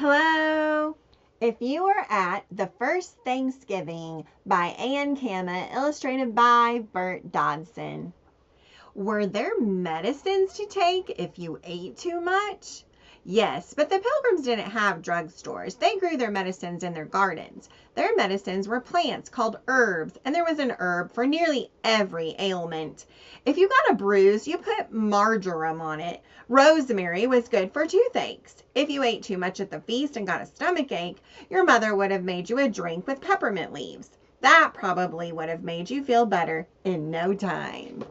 Hello! If you were at The First Thanksgiving by Anne Kamma, illustrated by Bert Dodson. Were there medicines to take if you ate too much? Yes, but the Pilgrims didn't have drugstores. They grew their medicines in their gardens. Their medicines were plants called herbs, and there was an herb for nearly every ailment. If you got a bruise, you put marjoram on it. Rosemary was good for toothaches. If you ate too much at the feast and got a stomach ache, your mother would have made you a drink with peppermint leaves. That probably would have made you feel better in no time.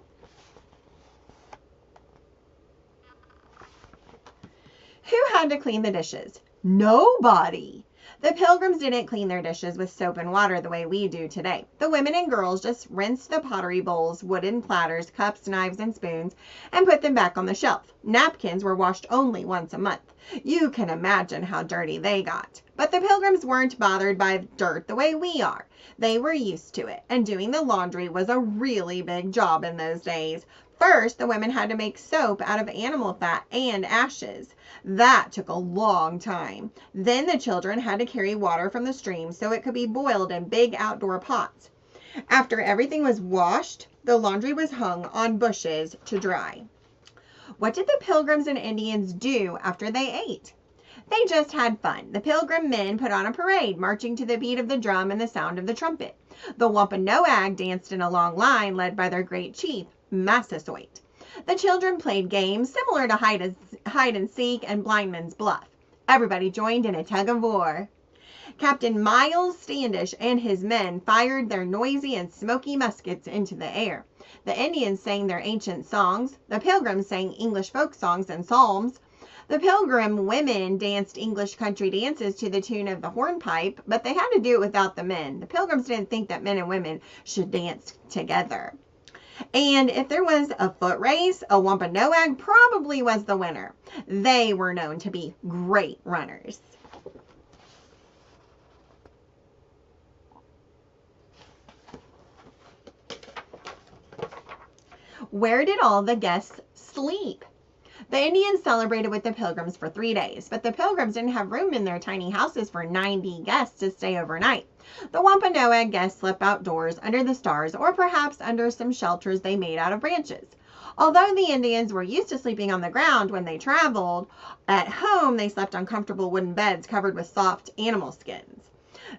Who had to clean the dishes? Nobody. The Pilgrims didn't clean their dishes with soap and water the way we do today. The women and girls just rinsed the pottery bowls, wooden platters, cups, knives, and spoons, and put them back on the shelf. Napkins were washed only once a month. You can imagine how dirty they got. But the Pilgrims weren't bothered by dirt the way we are. They were used to it, and doing the laundry was a really big job in those days. First, the women had to make soap out of animal fat and ashes. That took a long time. Then the children had to carry water from the stream so it could be boiled in big outdoor pots. After everything was washed, the laundry was hung on bushes to dry. What did the Pilgrims and Indians do after they ate? They just had fun. The Pilgrim men put on a parade, marching to the beat of the drum and the sound of the trumpet. The Wampanoag danced in a long line led by their great chief, Massasoit. The children played games similar to hide and seek and blindman's buff. Everybody joined in a tug of war. Captain Miles Standish and his men fired their noisy and smoky muskets into the air. The Indians sang their ancient songs. The Pilgrims sang English folk songs and psalms. The Pilgrim women danced English country dances to the tune of the hornpipe, but they had to do it without the men. The Pilgrims didn't think that men and women should dance together. And if there was a foot race, a Wampanoag probably was the winner. They were known to be great runners. Where did all the guests sleep? The Indians celebrated with the Pilgrims for 3 days, but the Pilgrims didn't have room in their tiny houses for 90 guests to stay overnight. The Wampanoag guests slept outdoors under the stars, or perhaps under some shelters they made out of branches. Although the Indians were used to sleeping on the ground when they traveled, at home they slept on comfortable wooden beds covered with soft animal skins.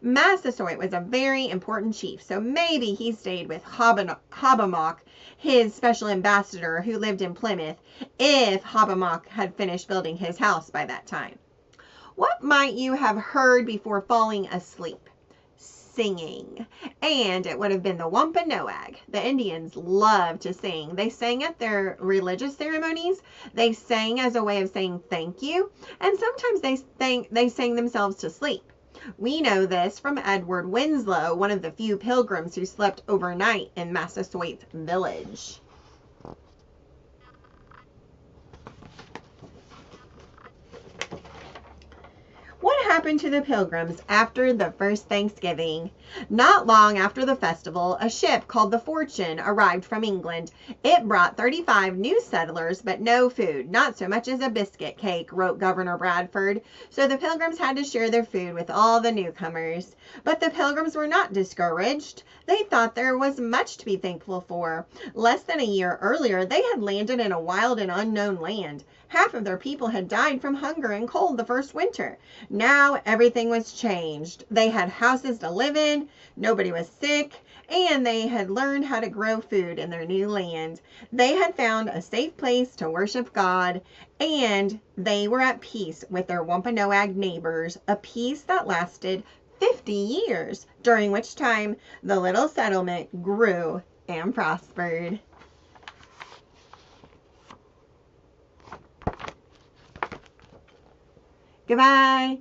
Massasoit was a very important chief, so maybe he stayed with Wampanoag, his special ambassador who lived in Plymouth, if Wampanoag had finished building his house by that time. What might you have heard before falling asleep? Singing. And it would have been the Wampanoag. The Indians loved to sing. They sang at their religious ceremonies. They sang as a way of saying thank you. And sometimes they sang themselves to sleep. We know this from Edward Winslow, one of the few Pilgrims who slept overnight in Massasoit's village. What happened to the Pilgrims after the first Thanksgiving? Not long after the festival, a ship called the Fortune arrived from England. It brought 35 new settlers, but no food, not so much as a biscuit cake, wrote Governor Bradford. So the Pilgrims had to share their food with all the newcomers. But the Pilgrims were not discouraged. They thought there was much to be thankful for. Less than a year earlier, they had landed in a wild and unknown land. Half of their people had died from hunger and cold the first winter. Now everything was changed. They had houses to live in, nobody was sick, and they had learned how to grow food in their new land. They had found a safe place to worship God, and they were at peace with their Wampanoag neighbors, a peace that lasted 50 years, during which time the little settlement grew and prospered. Goodbye.